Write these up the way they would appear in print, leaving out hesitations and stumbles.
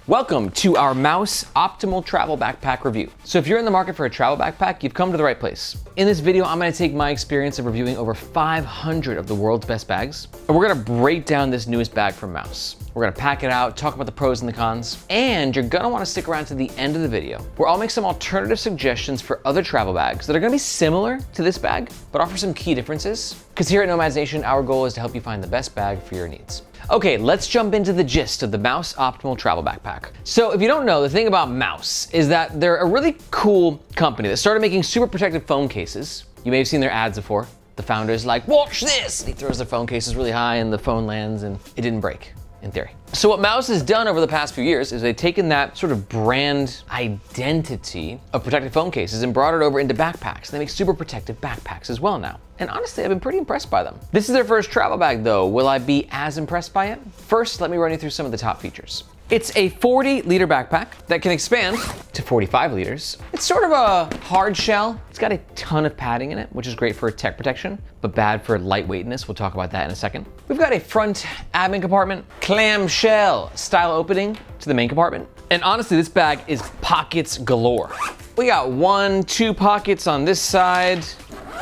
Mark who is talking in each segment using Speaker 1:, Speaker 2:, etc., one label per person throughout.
Speaker 1: Welcome to our Mous Optimal Travel Backpack review. So if you're in the market for a travel backpack, you've come to the right place. In this video, I'm gonna take my experience of reviewing over 500 of the world's best bags, and we're gonna break down this newest bag from Mous. We're gonna pack it out, talk about the pros and the cons, and you're gonna wanna stick around to the end of the video, where I'll make some alternative suggestions for other travel bags that are gonna be similar to this bag, but offer some key differences. Because here at Nomads Nation, our goal is to help you find the best bag for your needs. Okay, let's jump into the gist of the Mous Optimal Travel Backpack. So if you don't know, the thing about Mous is that they're a really cool company that started making super protective phone cases. You may have seen their ads before. The founder's like, watch this! And he throws their phone cases really high and the phone lands and it didn't break, in theory. So what Mous has done over the past few years is they've taken that sort of brand identity of protective phone cases and brought it over into backpacks. They make super protective backpacks as well now. And honestly, I've been pretty impressed by them. This is their first travel bag though. Will I be as impressed by it? First, let me run you through some of the top features. It's a 40-liter backpack that can expand to 45 liters. It's sort of a hard shell. It's got a ton of padding in it, which is great for tech protection, but bad for lightweightness. We'll talk about that in a second. We've got a front admin compartment, clamshell style opening to the main compartment. And honestly, this bag is pockets galore. We got 1, 2 pockets on this side,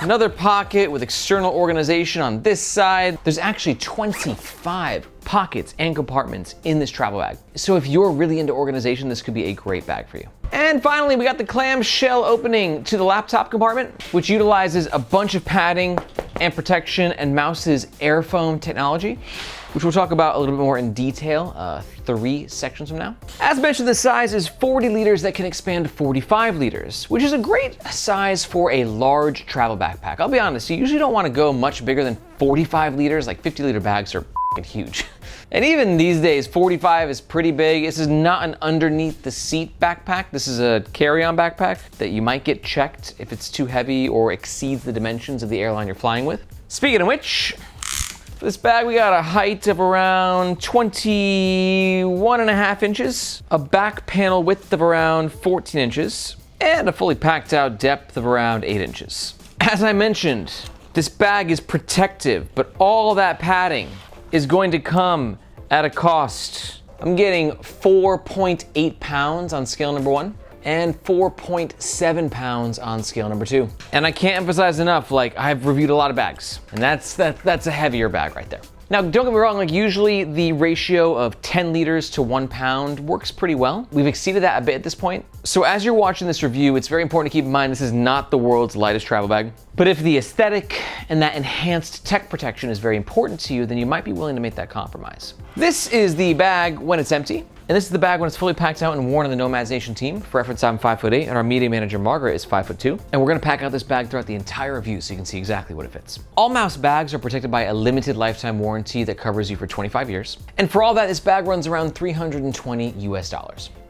Speaker 1: another pocket with external organization on this side. There's actually 25 pockets and compartments in this travel bag. So if you're really into organization, this could be a great bag for you. And finally, we got the clamshell opening to the laptop compartment, which utilizes a bunch of padding and protection and Mous's air foam technology, which we'll talk about a little bit more in detail 3 sections from now. As mentioned, the size is 40 liters that can expand to 45 liters, which is a great size for a large travel backpack. I'll be honest, you usually don't want to go much bigger than 45 liters, like 50-liter bags are huge. And even these days, 45 is pretty big. This is not an underneath the seat backpack. This is a carry-on backpack that you might get checked if it's too heavy or exceeds the dimensions of the airline you're flying with. Speaking of which, for this bag, we got a height of around 21.5 inches, a back panel width of around 14 inches, and a fully packed out depth of around 8 inches. As I mentioned, this bag is protective, but all that padding is going to come at a cost. I'm getting 4.8 pounds on scale number 1 and 4.7 pounds on scale number 2. And I can't emphasize enough, like I've reviewed a lot of bags and that's a heavier bag right there. Now, don't get me wrong, like usually the ratio of 10 liters to 1 pound works pretty well. We've exceeded that a bit at this point. So as you're watching this review, it's very important to keep in mind this is not the world's lightest travel bag. But if the aesthetic and that enhanced tech protection is very important to you, then you might be willing to make that compromise. This is the bag when it's empty. And this is the bag when it's fully packed out and worn on the Nomads Nation team. For reference, I'm 5'8", and our media manager, Margaret, is 5'2". And we're gonna pack out this bag throughout the entire review so you can see exactly what it fits. All Mous bags are protected by a limited lifetime warranty that covers you for 25 years. And for all that, this bag runs around $320 US.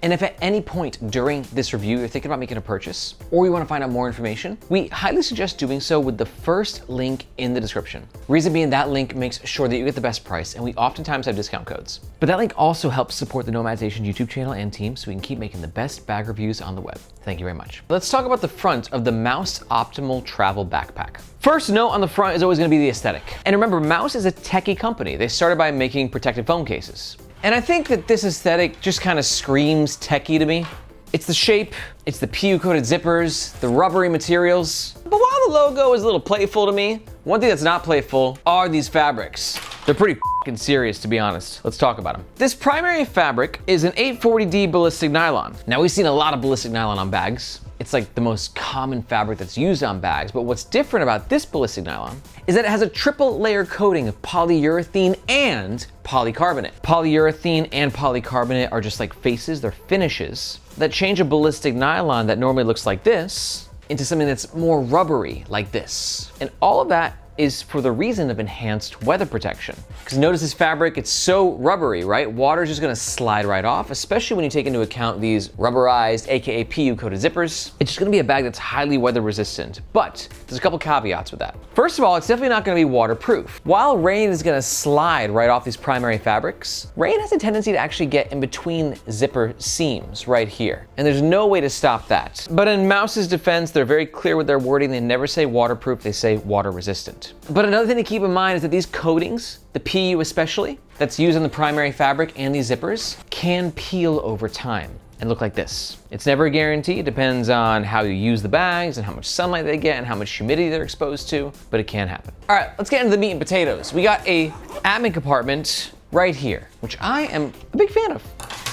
Speaker 1: And if at any point during this review you're thinking about making a purchase or you want to find out more information, we highly suggest doing so with the first link in the description. Reason being, that link makes sure that you get the best price, and we oftentimes have discount codes. But that link also helps support the Nomads Nation YouTube channel and team so we can keep making the best bag reviews on the web. Thank you very much. Let's talk about the front of the Mous Optimal Travel Backpack. First note on the front is always going to be the aesthetic. And remember, Mous is a techie company. They started by making protective phone cases. And I think that this aesthetic just kind of screams techie to me. It's the shape, it's the PU-coated zippers, the rubbery materials. But while the logo is a little playful to me, one thing that's not playful are these fabrics. They're pretty f***ing serious, to be honest. Let's talk about them. This primary fabric is an 840D ballistic nylon. Now, we've seen a lot of ballistic nylon on bags. It's like the most common fabric that's used on bags, but what's different about this ballistic nylon is that it has a triple layer coating of polyurethane and polycarbonate. Polyurethane and polycarbonate are just like faces, they're finishes that change a ballistic nylon that normally looks like this into something that's more rubbery like this. And all of that is for the reason of enhanced weather protection. Because notice this fabric, it's so rubbery, right? Water's just gonna slide right off, especially when you take into account these rubberized, AKA PU-coated zippers. It's just gonna be a bag that's highly weather resistant, but there's a couple caveats with that. First of all, it's definitely not gonna be waterproof. While rain is gonna slide right off these primary fabrics, rain has a tendency to actually get in between zipper seams right here. And there's no way to stop that. But in Mous's defense, they're very clear with their wording. They never say waterproof, they say water resistant. perfect. But another thing to keep in mind is that these coatings, the PU especially, that's used on the primary fabric and these zippers, can peel over time and look like this. It's never a guarantee. It depends on how you use the bags and how much sunlight they get and how much humidity they're exposed to, but it can happen. All right, let's get into the meat and potatoes. We got a admin compartment right here, which I am a big fan of.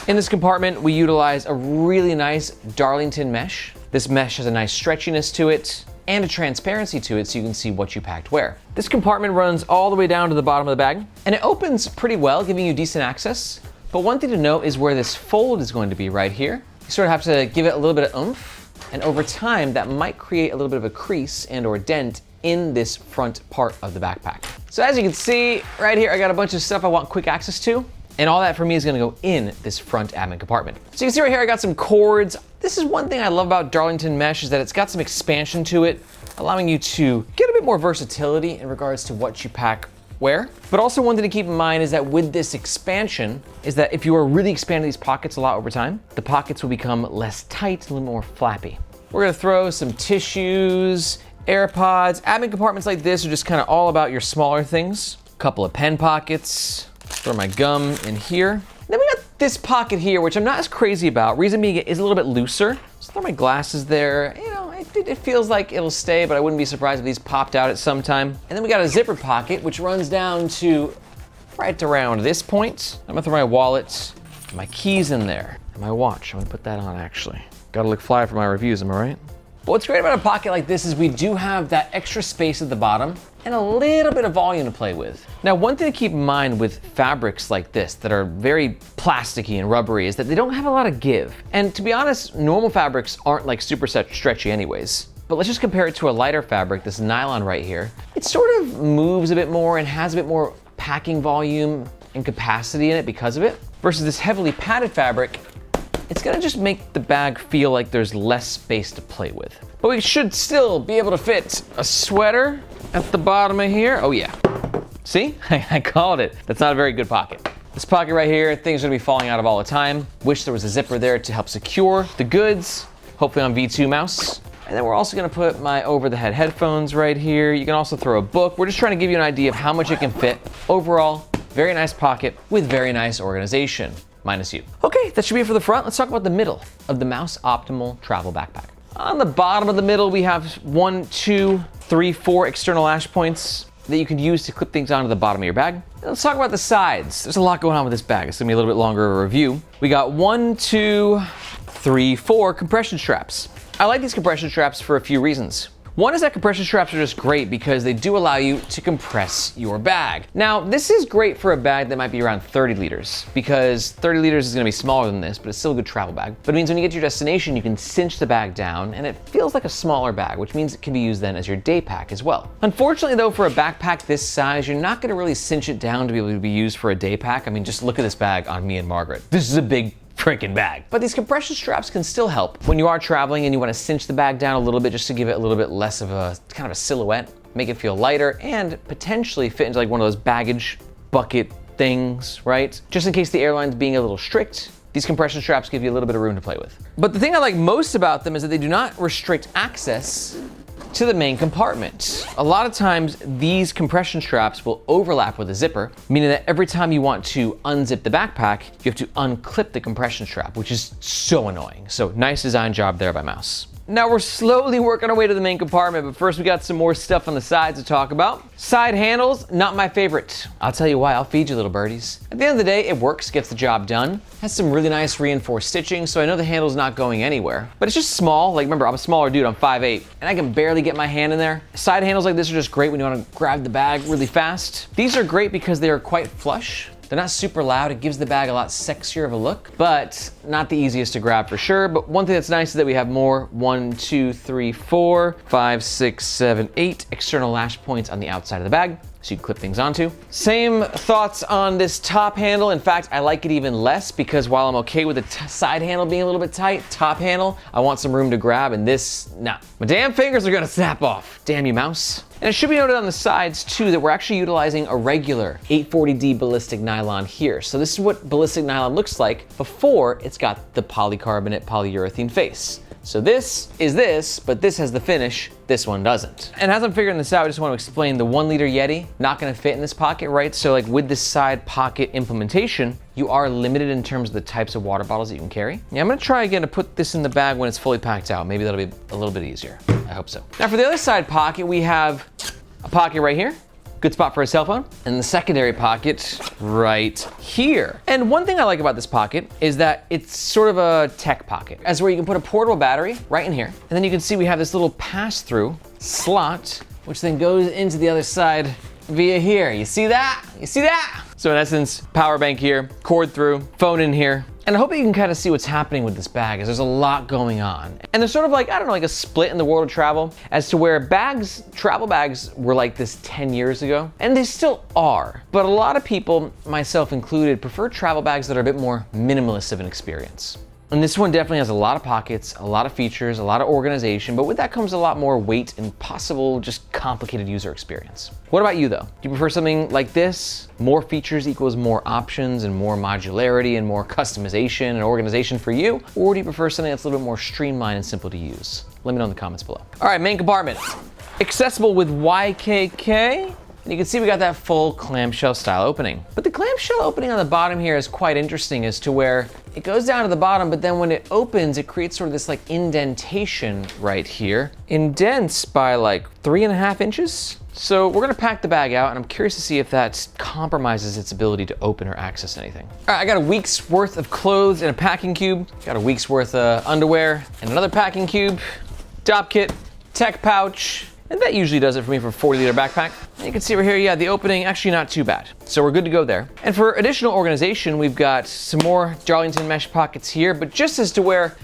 Speaker 1: In this compartment, we utilize a really nice Darlington mesh. This mesh has a nice stretchiness to it and a transparency to it so you can see what you packed where. This compartment runs all the way down to the bottom of the bag, and it opens pretty well, giving you decent access. But one thing to note is where this fold is going to be right here. You sort of have to give it a little bit of oomph, and over time, that might create a little bit of a crease and or dent in this front part of the backpack. So as you can see right here, I got a bunch of stuff I want quick access to, and all that for me is gonna go in this front admin compartment. So you can see right here, I got some cords. This is one thing I love about Darlington mesh is that it's got some expansion to it, allowing you to get a bit more versatility in regards to what you pack where. But also one thing to keep in mind is that with this expansion is that if you are really expanding these pockets a lot over time, the pockets will become less tight, a little more flappy. We're gonna throw some tissues, AirPods. Admin compartments like this are just kind of all about your smaller things. A couple of pen pockets, throw my gum in here. Then we got this pocket here, which I'm not as crazy about. Reason being it is a little bit looser. So throw my glasses there. You know, it feels like it'll stay, but I wouldn't be surprised if these popped out at some time. And then we got a zipper pocket, which runs down to right around this point. I'm gonna throw my wallet, my keys in there, and my watch. I'm gonna put that on actually. Gotta look fly for my reviews, am I right? But what's great about a pocket like this is we do have that extra space at the bottom and a little bit of volume to play with. Now, one thing to keep in mind with fabrics like this that are very plasticky and rubbery is that they don't have a lot of give. And to be honest, normal fabrics aren't like super stretchy anyways. But let's just compare it to a lighter fabric, this nylon right here. It sort of moves a bit more and has a bit more packing volume and capacity in it because of it. Versus this heavily padded fabric, it's gonna just make the bag feel like there's less space to play with. But we should still be able to fit a sweater at the bottom of here. Oh yeah, see, I called it. That's not a very good pocket. This pocket right here, things are gonna be falling out of all the time. Wish there was a zipper there to help secure the goods, hopefully on V2 Mous. And then we're also gonna put my over-the-head headphones right here. You can also throw a book. We're just trying to give you an idea of how much it can fit. Overall, very nice pocket with very nice organization. Minus you. Okay, that should be it for the front. Let's talk about the middle of the Mous Optimal Travel Backpack. On the bottom of the middle, we have 1, 2, 3, 4 external lash points that you can use to clip things onto the bottom of your bag. And let's talk about the sides. There's a lot going on with this bag. It's gonna be a little bit longer of a review. We got 1, 2, 3, 4 compression straps. I like these compression straps for a few reasons. One is that compression straps are just great because they do allow you to compress your bag. Now, this is great for a bag that might be around 30 liters because 30 liters is gonna be smaller than this, but it's still a good travel bag. But it means when you get to your destination, you can cinch the bag down and it feels like a smaller bag, which means it can be used then as your day pack as well. Unfortunately though, for a backpack this size, you're not gonna really cinch it down to be able to be used for a day pack. I mean, just look at this bag on me and Margaret. This is a big freaking bag. But these compression straps can still help when you are traveling and you want to cinch the bag down a little bit just to give it a little bit less of a kind of a silhouette, make it feel lighter and potentially fit into like one of those baggage bucket things, right? Just in case the airline's being a little strict, these compression straps give you a little bit of room to play with. But the thing I like most about them is that they do not restrict access to the main compartment. A lot of times these compression straps will overlap with a zipper, meaning that every time you want to unzip the backpack, you have to unclip the compression strap, which is so annoying. So nice design job there by Mous. Now we're slowly working our way to the main compartment, but first we got some more stuff on the sides to talk about. Side handles, not my favorite. I'll tell you why, I'll feed you little birdies. At the end of the day, it works, gets the job done. Has some really nice reinforced stitching, so I know the handle's not going anywhere. But it's just small, like remember, I'm a smaller dude, I'm 5'8", and I can barely get my hand in there. Side handles like this are just great when you wanna grab the bag really fast. These are great because they are quite flush. They're not super loud, it gives the bag a lot sexier of a look, but not the easiest to grab for sure. But one thing that's nice is that we have more 1, 2, 3, 4, 5, 6, 7, 8 external lash points on the outside of the bag, so you can clip things onto. Same thoughts on this top handle. In fact, I like it even less because while I'm okay with the side handle being a little bit tight, top handle, I want some room to grab, and this, nah. My damn fingers are gonna snap off. Damn you, Mous. And it should be noted on the sides too that we're actually utilizing a regular 840D ballistic nylon here. So this is what ballistic nylon looks like before it's got the polycarbonate polyurethane face. So this is this, but this has the finish this one doesn't. And as I'm figuring this out, I just want to explain the 1 liter Yeti, not gonna fit in this pocket, right? So like with this side pocket implementation, you are limited in terms of the types of water bottles that you can carry. Yeah, I'm gonna try again to put this in the bag when it's fully packed out. Maybe that'll be a little bit easier. I hope so. Now for the other side pocket, we have a pocket right here. Good spot for a cell phone. And the secondary pocket right here. And one thing I like about this pocket is that it's sort of a tech pocket, as where you can put a portable battery right in here. And then you can see we have this little pass-through slot, which then goes into the other side via here. You see that? You see that? So in essence, power bank here, cord through, phone in here. And I hope that you can kind of see what's happening with this bag, as there's a lot going on. And there's sort of like, I don't know, like a split in the world of travel as to where travel bags were like this 10 years ago, and they still are. But a lot of people, myself included, prefer travel bags that are a bit more minimalist of an experience. And this one definitely has a lot of pockets, a lot of features, a lot of organization, but with that comes a lot more weight and possible just complicated user experience. What about you though? Do you prefer something like this? More features equals more options and more modularity and more customization and organization for you? Or do you prefer something that's a little bit more streamlined and simple to use? Let me know in the comments below. All right, main compartment. Accessible with YKK. And you can see we got that full clamshell style opening. But the clamshell opening on the bottom here is quite interesting as to where it goes down to the bottom, but then when it opens, it creates sort of this like indentation right here. Indents by like 3.5 inches. So we're gonna pack the bag out and I'm curious to see if that compromises its ability to open or access anything. All right, I got a week's worth of clothes in a packing cube. Got a week's worth of underwear in another packing cube. Top kit, tech pouch, and that usually does it for me for a 40-liter backpack. And you can see over here, yeah, the opening actually not too bad. So we're good to go there. And for additional organization, we've got some more Darlington mesh pockets here, but just as to where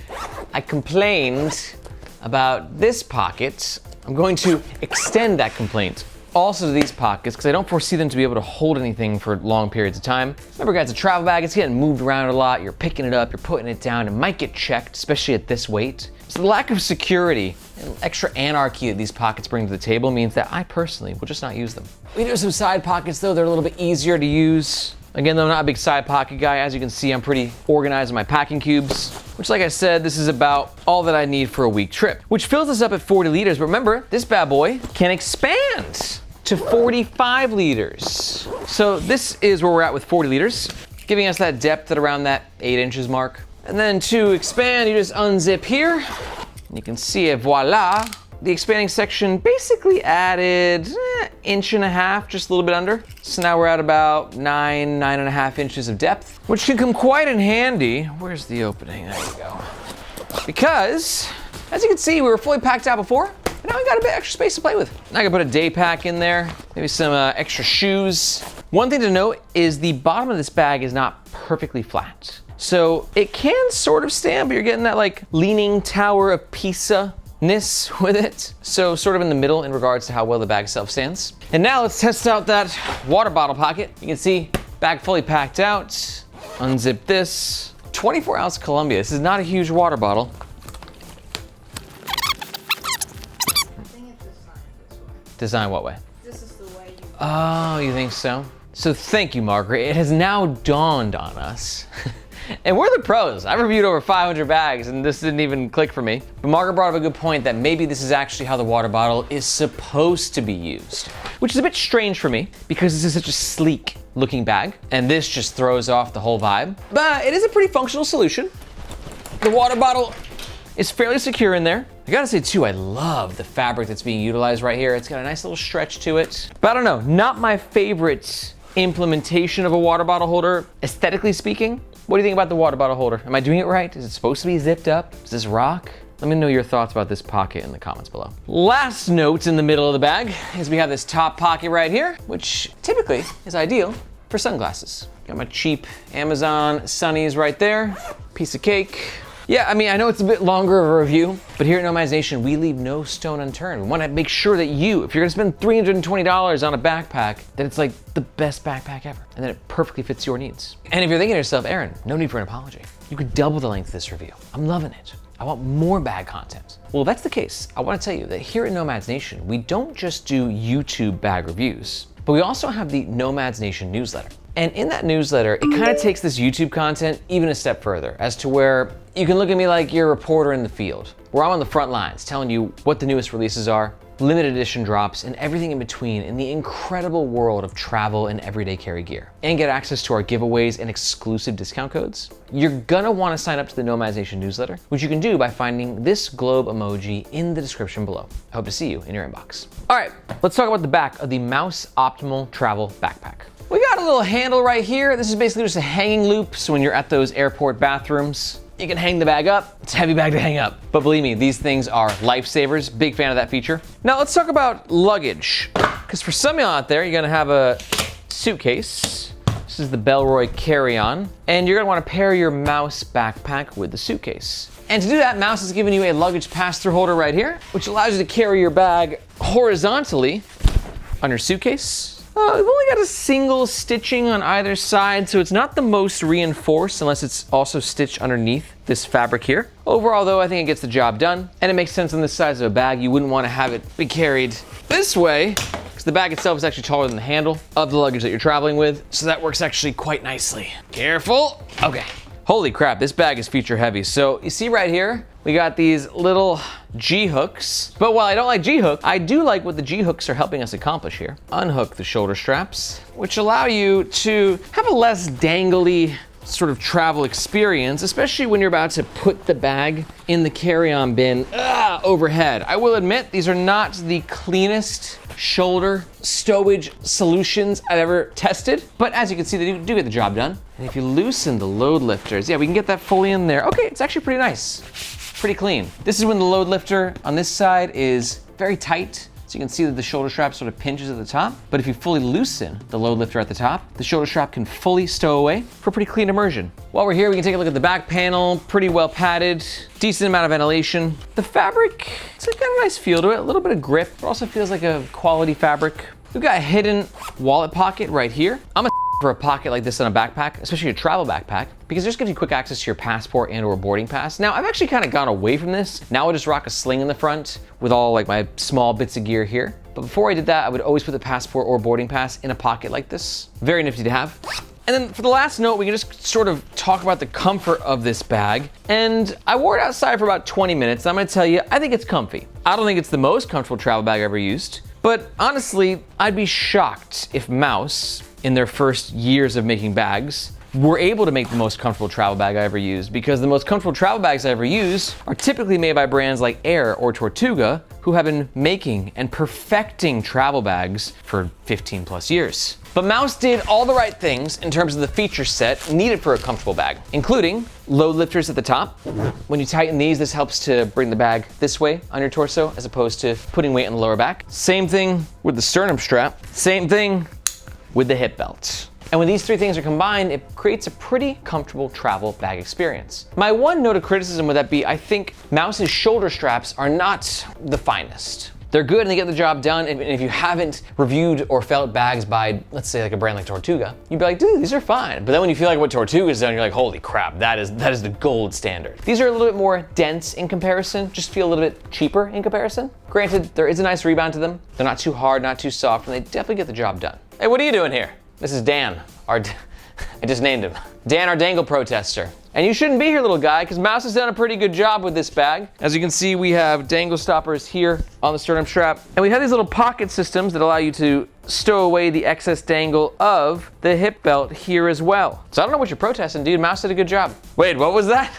Speaker 1: I complained about this pocket, I'm going to extend that complaint also to these pockets because I don't foresee them to be able to hold anything for long periods of time. Remember guys, a travel bag, it's getting moved around a lot. You're picking it up, you're putting it down. It might get checked, especially at this weight. So the lack of security and extra anarchy that these pockets bring to the table means that I personally will just not use them. We do have some side pockets though, they're a little bit easier to use. Again, though, I'm not a big side pocket guy. As you can see, I'm pretty organized in my packing cubes, which like I said, this is about all that I need for a week trip, which fills us up at 40 liters. But remember, this bad boy can expand to 45 liters. So this is where we're at with 40 liters, giving us that depth at around that 8 inches mark. And then to expand, you just unzip here. And you can see it, voila. The expanding section basically added 1.5 inches, just a little bit under. So now we're at about 9.5 inches of depth, which can come quite in handy. Where's the opening? There you go. Because, as you can see, we were fully packed out before, but now we got a bit extra space to play with. Now I can put a day pack in there, maybe some extra shoes. One thing to note is the bottom of this bag is not perfectly flat. So it can sort of stand, but you're getting that like leaning tower of Pisa-ness with it. So sort of in the middle in regards to how well the bag itself stands. And now let's test out that water bottle pocket. You can see bag fully packed out. Unzip this. 24-ounce Columbia. This is not a huge water bottle.
Speaker 2: I think it's designed this way.
Speaker 1: Designed what way?
Speaker 2: This is the way you...
Speaker 1: Oh, you think so? So thank you, Margaret. It has now dawned on us. And we're the pros. I've reviewed over 500 bags and this didn't even click for me. But Margaret brought up a good point that maybe this is actually how the water bottle is supposed to be used, which is a bit strange for me because this is such a sleek looking bag and this just throws off the whole vibe. But it is a pretty functional solution. The water bottle is fairly secure in there. I gotta say too, I love the fabric that's being utilized right here. It's got a nice little stretch to it. But I don't know, not my favorite implementation of a water bottle holder, aesthetically speaking. What do you think about the water bottle holder? Am I doing it right? Is it supposed to be zipped up? Does this rock? Let me know your thoughts about this pocket in the comments below. Last note in the middle of the bag is we have this top pocket right here, which typically is ideal for sunglasses. Got my cheap Amazon sunnies right there. Piece of cake. Yeah, I mean, I know it's a bit longer of a review, but here at Nomads Nation, we leave no stone unturned. We want to make sure that you, if you're gonna spend $320 on a backpack, that it's like the best backpack ever, and that it perfectly fits your needs. And if you're thinking to yourself, Aaron, no need for an apology. You could double the length of this review. I'm loving it. I want more bag content. Well, if that's the case, I want to tell you that here at Nomads Nation, we don't just do YouTube bag reviews, but we also have the Nomads Nation newsletter. And in that newsletter, it kind of takes this YouTube content even a step further as to where you can look at me like you're a reporter in the field, where I'm on the front lines telling you what the newest releases are, limited edition drops, and everything in between in the incredible world of travel and everyday carry gear. And get access to our giveaways and exclusive discount codes. You're gonna wanna sign up to the Nomads Nation newsletter, which you can do by finding this globe emoji in the description below. I hope to see you in your inbox. All right, let's talk about the back of the Mous Optimal Travel Backpack. We got a little handle right here. This is basically just a hanging loop, so when you're at those airport bathrooms, you can hang the bag up. It's a heavy bag to hang up. But believe me, these things are lifesavers. Big fan of that feature. Now let's talk about luggage. Because for some of y'all out there, you're gonna have a suitcase. This is the Bellroy carry-on. And you're gonna wanna pair your Mous backpack with the suitcase. And to do that, Mous has given you a luggage pass-through holder right here, which allows you to carry your bag horizontally on your suitcase. We've only got a single stitching on either side, so it's not the most reinforced unless it's also stitched underneath this fabric here. Overall though, I think it gets the job done, and it makes sense on this size of a bag. You wouldn't want to have it be carried this way, because the bag itself is actually taller than the handle of the luggage that you're traveling with, so that works actually quite nicely. Careful. Okay. Holy crap, this bag is feature heavy. So you see right here, we got these little G-hooks. But while I don't like G-hook, I do like what the G-hooks are helping us accomplish here. Unhook the shoulder straps, which allow you to have a less dangly sort of travel experience, especially when you're about to put the bag in the carry-on bin overhead. I will admit, these are not the cleanest shoulder stowage solutions I've ever tested, but as you can see, they do get the job done. And if you loosen the load lifters, yeah, we can get that fully in there. Okay, it's actually pretty nice, pretty clean. This is when the load lifter on this side is very tight. So you can see that the shoulder strap sort of pinches at the top, but if you fully loosen the load lifter at the top, the shoulder strap can fully stow away for pretty clean immersion. While we're here, we can take a look at the back panel, pretty well padded, decent amount of ventilation. The fabric, it's got a nice feel to it, a little bit of grip, but also feels like a quality fabric. We've got a hidden wallet pocket right here. I'm a for a pocket like this on a backpack, especially a travel backpack, because it just gives you quick access to your passport and or boarding pass. Now, I've actually kind of gone away from this. Now I just rock a sling in the front with all like my small bits of gear here. But before I did that, I would always put the passport or boarding pass in a pocket like this. Very nifty to have. And then for the last note, we can just sort of talk about the comfort of this bag. And I wore it outside for about 20 minutes. I'm gonna tell you, I think it's comfy. I don't think it's the most comfortable travel bag I've ever used, but honestly, I'd be shocked if Mous, in their first years of making bags, were able to make the most comfortable travel bag I ever used, because the most comfortable travel bags I ever use are typically made by brands like Air or Tortuga, who have been making and perfecting travel bags for 15 plus years. But Mous did all the right things in terms of the feature set needed for a comfortable bag, including load lifters at the top. When you tighten these, this helps to bring the bag this way on your torso as opposed to putting weight on the lower back. Same thing with the sternum strap. Same thing with the hip belt. And when these three things are combined, it creates a pretty comfortable travel bag experience. My one note of criticism would that be, I think Mous's shoulder straps are not the finest. They're good and they get the job done, and if you haven't reviewed or felt bags by, let's say like a brand like Tortuga, you'd be like, dude, these are fine. But then when you feel like what Tortuga's done, you're like, holy crap, that is the gold standard. These are a little bit more dense in comparison, just feel a little bit cheaper in comparison. Granted, there is a nice rebound to them. They're not too hard, not too soft, and they definitely get the job done. Hey, what are you doing here? This is Dan, I just named him. Dan, our dangle protester. And you shouldn't be here, little guy, because Mous has done a pretty good job with this bag. As you can see, we have dangle stoppers here on the sternum strap. And we have these little pocket systems that allow you to stow away the excess dangle of the hip belt here as well. So I don't know what you're protesting, dude. Mous did a good job. Wait, what was that?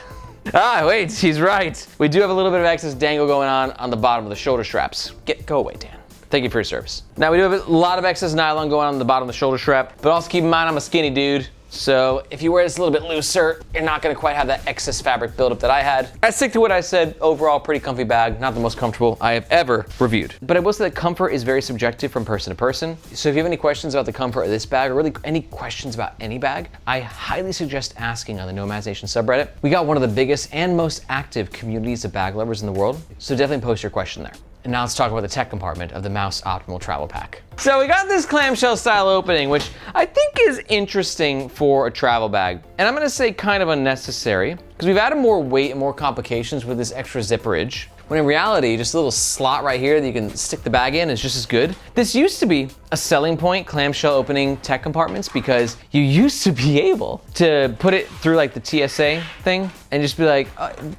Speaker 1: Wait, he's right. We do have a little bit of excess dangle going on the bottom of the shoulder straps. Go away, Dan. Thank you for your service. Now we do have a lot of excess nylon going on the bottom of the shoulder strap, but also keep in mind I'm a skinny dude. So if you wear this a little bit looser, you're not gonna quite have that excess fabric buildup that I had. I stick to what I said, overall pretty comfy bag, not the most comfortable I have ever reviewed. But I will say that comfort is very subjective from person to person. So if you have any questions about the comfort of this bag, or really any questions about any bag, I highly suggest asking on the Nomads Nation subreddit. We got one of the biggest and most active communities of bag lovers in the world, so definitely post your question there. And now let's talk about the tech compartment of the Mous Optimal Travel Pack. So we got this clamshell style opening, which I think is interesting for a travel bag. And I'm gonna say kind of unnecessary, because we've added more weight and more complications with this extra zipperage, when in reality, just a little slot right here that you can stick the bag in is just as good. This used to be a selling point, clamshell opening tech compartments, because you used to be able to put it through like the TSA thing and just be like,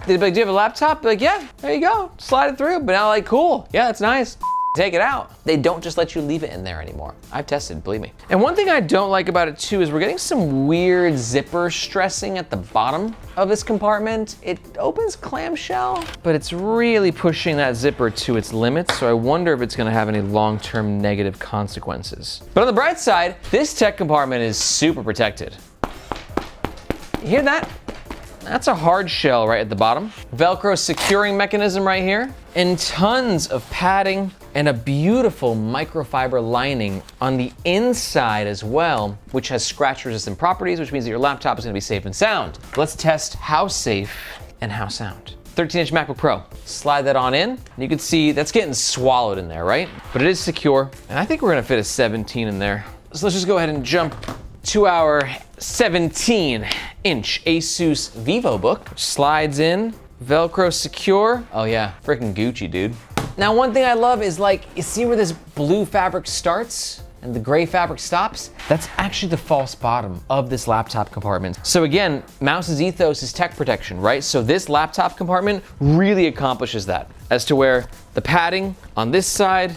Speaker 1: they'd be like, do you have a laptop? Be like, yeah, there you go, slide it through. But now like, cool, yeah, it's nice. Take it out. They don't just let you leave it in there anymore. I've tested, believe me. And one thing I don't like about it too is we're getting some weird zipper stressing at the bottom of this compartment. It opens clamshell, but it's really pushing that zipper to its limits. So I wonder if it's gonna have any long-term negative consequences. But on the bright side, this tech compartment is super protected. You hear that? That's a hard shell right at the bottom. Velcro securing mechanism right here, and tons of padding and a beautiful microfiber lining on the inside as well, which has scratch resistant properties, which means that your laptop is gonna be safe and sound. Let's test how safe and how sound. 13-inch MacBook Pro. Slide that on in, and you can see that's getting swallowed in there, right? But it is secure, and I think we're gonna fit a 17 in there. So let's just go ahead and jump to our 17-inch Asus VivoBook, which slides in, Velcro secure. Oh yeah, freaking Gucci, dude. Now, one thing I love is like, you see where this blue fabric starts and the gray fabric stops? That's actually the false bottom of this laptop compartment. So again, Mous's ethos is tech protection, right? So this laptop compartment really accomplishes that, as to where the padding on this side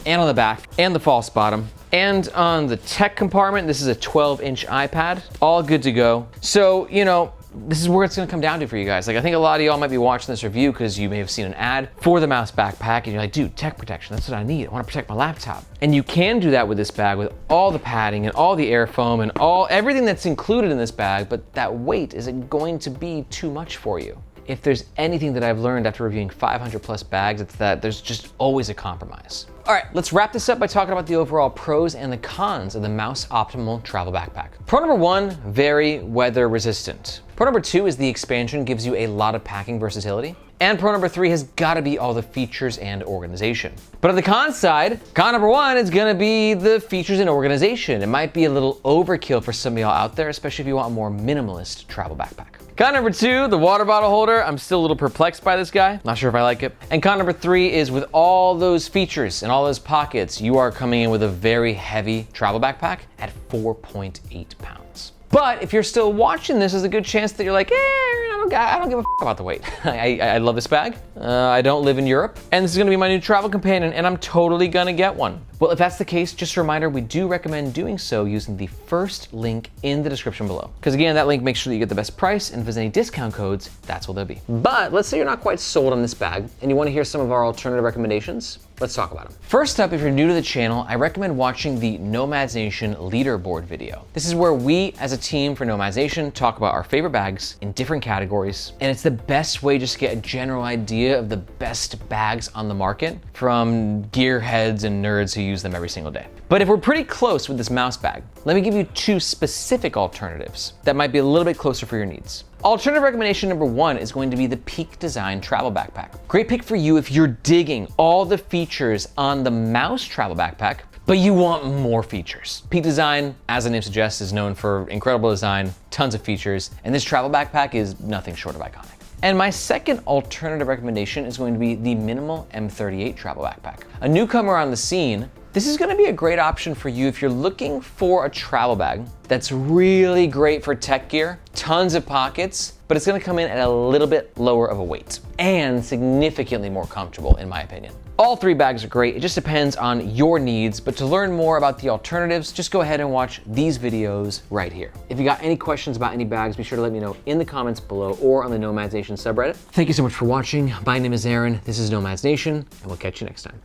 Speaker 1: and on the back and the false bottom, and on the tech compartment, this is a 12-inch iPad, all good to go. So, you know, this is where it's gonna come down to for you guys. Like, I think a lot of y'all might be watching this review because you may have seen an ad for the Mouse backpack and you're like, dude, tech protection, that's what I need. I wanna protect my laptop. And you can do that with this bag with all the padding and all the air foam and everything that's included in this bag, but that weight isn't going to be too much for you. If there's anything that I've learned after reviewing 500 plus bags, it's that there's just always a compromise. All right, let's wrap this up by talking about the overall pros and the cons of the Mous Optimal Travel Backpack. Pro number one, very weather resistant. Pro number two is the expansion gives you a lot of packing versatility. And pro number three has gotta be all the features and organization. But on the con side, con number one is gonna be the features and organization. It might be a little overkill for some of y'all out there, especially if you want a more minimalist travel backpack. Con number two, the water bottle holder. I'm still a little perplexed by this guy. Not sure if I like it. And con number three is with all those features and all those pockets, you are coming in with a very heavy travel backpack at 4.8 pounds. But if you're still watching this, there's a good chance that you're like, I don't give a about the weight. I love this bag. I don't live in Europe. And this is gonna be my new travel companion, and I'm totally gonna get one. Well, if that's the case, just a reminder, we do recommend doing so using the first link in the description below. Because again, that link makes sure that you get the best price, and if there's any discount codes, that's what they'll be. But let's say you're not quite sold on this bag, and you wanna hear some of our alternative recommendations. Let's talk about them. First up, if you're new to the channel, I recommend watching the Nomads Nation leaderboard video. This is where we, as a team for Nomads Nation, talk about our favorite bags in different categories. And it's the best way just to get a general idea of the best bags on the market from gearheads and nerds who use them every single day. But if we're pretty close with this Mous bag, let me give you two specific alternatives that might be a little bit closer for your needs. Alternative recommendation number one is going to be the Peak Design Travel Backpack. Great pick for you if you're digging all the features on the Mous travel backpack, but you want more features. Peak Design, as the name suggests, is known for incredible design, tons of features, and this travel backpack is nothing short of iconic. And my second alternative recommendation is going to be the Minimul M38 travel backpack. A newcomer on the scene, this is gonna be a great option for you if you're looking for a travel bag that's really great for tech gear, tons of pockets, but it's gonna come in at a little bit lower of a weight and significantly more comfortable, in my opinion. All three bags are great. It just depends on your needs, but to learn more about the alternatives, just go ahead and watch these videos right here. If you got any questions about any bags, be sure to let me know in the comments below or on the Nomads Nation subreddit. Thank you so much for watching. My name is Aaron, this is Nomads Nation, and we'll catch you next time.